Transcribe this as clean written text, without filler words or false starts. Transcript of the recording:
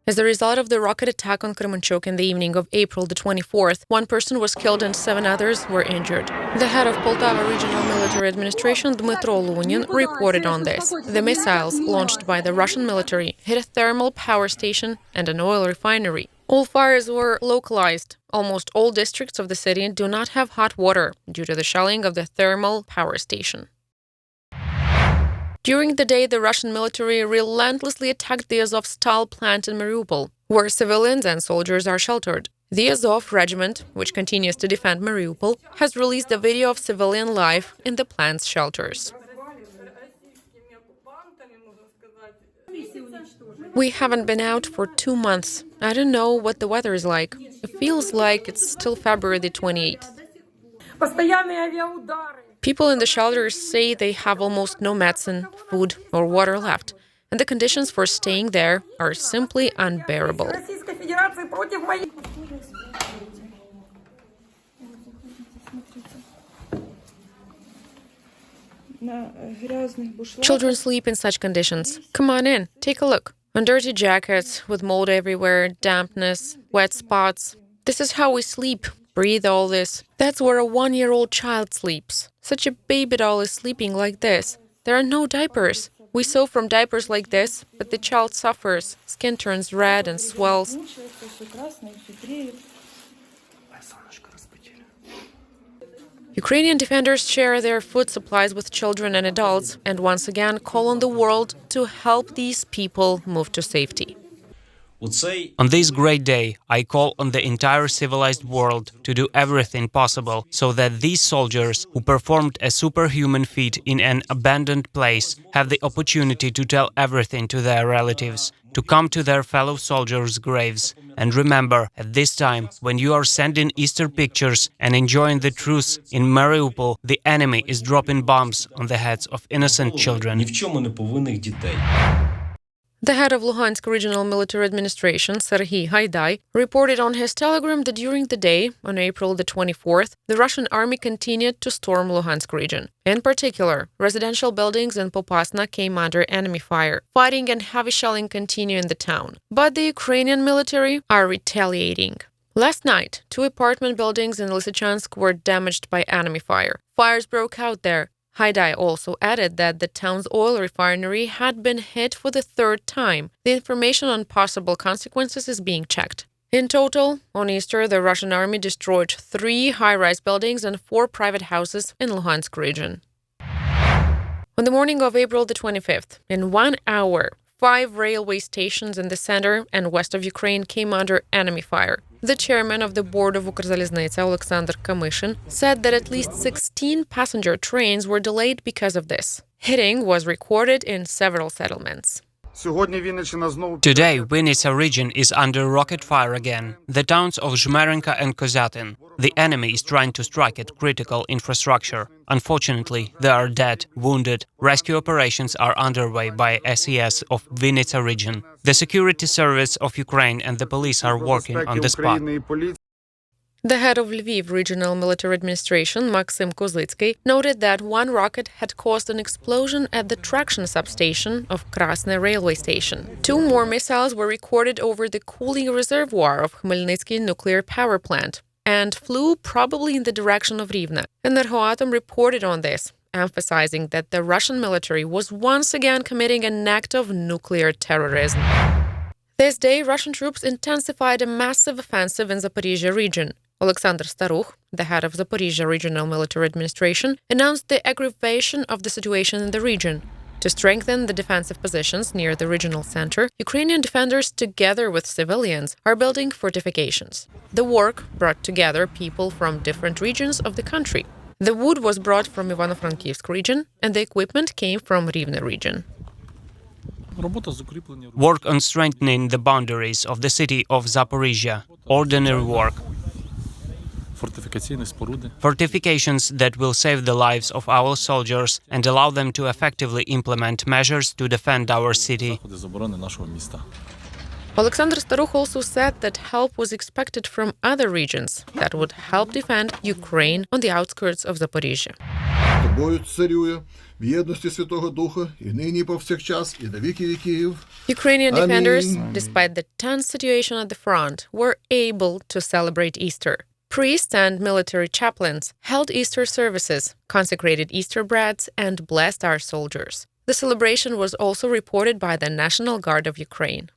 As a result of the rocket attack on KREMENCHUK in the evening of April the 24th, one person was killed and 7 others were injured. The head of Poltava Regional Military Administration, Dmytro Lunin, reported on this. The missiles launched by the Russian military hit a thermal power station and an oil refinery. All fires were localized. Almost all districts of the city do not have hot water due to the shelling of the thermal power station. During the day, the Russian military relentlessly attacked the Azovstal plant in Mariupol, where civilians and soldiers are sheltered. The Azov regiment, which continues to defend Mariupol, has released a video of civilian life in the plant's shelters. We haven't been out for 2 months. I don't know what the weather is like. It feels like it's still February the 28th. People in the shelters say they have almost no medicine, food, or water left, and the conditions for staying there are simply unbearable. Children sleep in such conditions. Come on in, take a look. On dirty jackets, with mold everywhere, dampness, wet spots. This is how we sleep. Breathe all this. That's where a 1-year-old child sleeps. Such a baby doll is sleeping like this. There are no diapers. We sew from diapers like this, but the child suffers. Skin turns red and swells. Ukrainian defenders share their food supplies with children and adults and once again call on the world to help these people move to safety. On this great day, I call on the entire civilized world to do everything possible so that these soldiers who performed a superhuman feat in an abandoned place have the opportunity to tell everything to their relatives, to come to their fellow soldiers' graves. And remember, at this time, when you are sending Easter pictures and enjoying the truce in Mariupol, the enemy is dropping bombs on the heads of innocent children. The head of Luhansk Regional Military Administration, Serhiy Haidai, reported on his Telegram that during the day, on April the 24th, the Russian army continued to storm Luhansk region. In particular, residential buildings in Popasna came under enemy fire. Fighting and heavy shelling continue in the town. But the Ukrainian military are retaliating. Last night, 2 apartment buildings in Lysychansk were damaged by enemy fire. Fires broke out there. Haidai also added that the town's oil refinery had been hit for the 3rd time. The information on possible consequences is being checked. In total, on Easter, the Russian army destroyed 3 high-rise buildings and 4 private houses in Luhansk region. On the morning of April the 25th, in 1 hour, 5 railway stations in the center and west of Ukraine came under enemy fire. The chairman of the board of Ukrzaliznytsia, Alexander Kamyshin, said that at least 16 passenger trains were delayed because of this. Hitting was recorded in several settlements. Today, Vinnytsia region is under rocket fire again. The towns of Zhmerenka and Kozyatyn. The enemy is trying to strike at critical infrastructure. Unfortunately, they are dead, wounded. Rescue operations are underway by SES of Vinnytsia region. The security service of Ukraine and the police are working on the spot. The head of Lviv Regional Military Administration, Maxim Kozlitsky, noted that 1 rocket had caused an explosion at the traction substation of Krasne railway station. 2 more missiles were recorded over the cooling reservoir of Khmelnytsky nuclear power plant and flew probably in the direction of Rivne. Energoatom reported on this, emphasizing that the Russian military was once again committing an act of nuclear terrorism. This day, Russian troops intensified a massive offensive in Zaporizhia region. Alexander Starukh, the head of Zaporizhia Regional Military Administration, announced the aggravation of the situation in the region. To strengthen the defensive positions near the regional center, Ukrainian defenders, together with civilians, are building fortifications. The work brought together people from different regions of the country. The wood was brought from Ivano-Frankivsk region, and the equipment came from Rivne region. Work on strengthening the boundaries of the city of Zaporizhia. Ordinary work. Fortifications that will save the lives of our soldiers and allow them to effectively implement measures to defend our city. Alexander Starukh also said that help was expected from other regions that would help defend Ukraine on the outskirts of Zaporizhia. в єдності Святого Духа, і нині, і повсякчас, і на віки віків. Ukrainian defenders, Amen. despite the tense situation at the front, were able to celebrate Easter. Priests and military chaplains held Easter services, consecrated Easter breads, and blessed our soldiers. The celebration was also reported by the National Guard of Ukraine.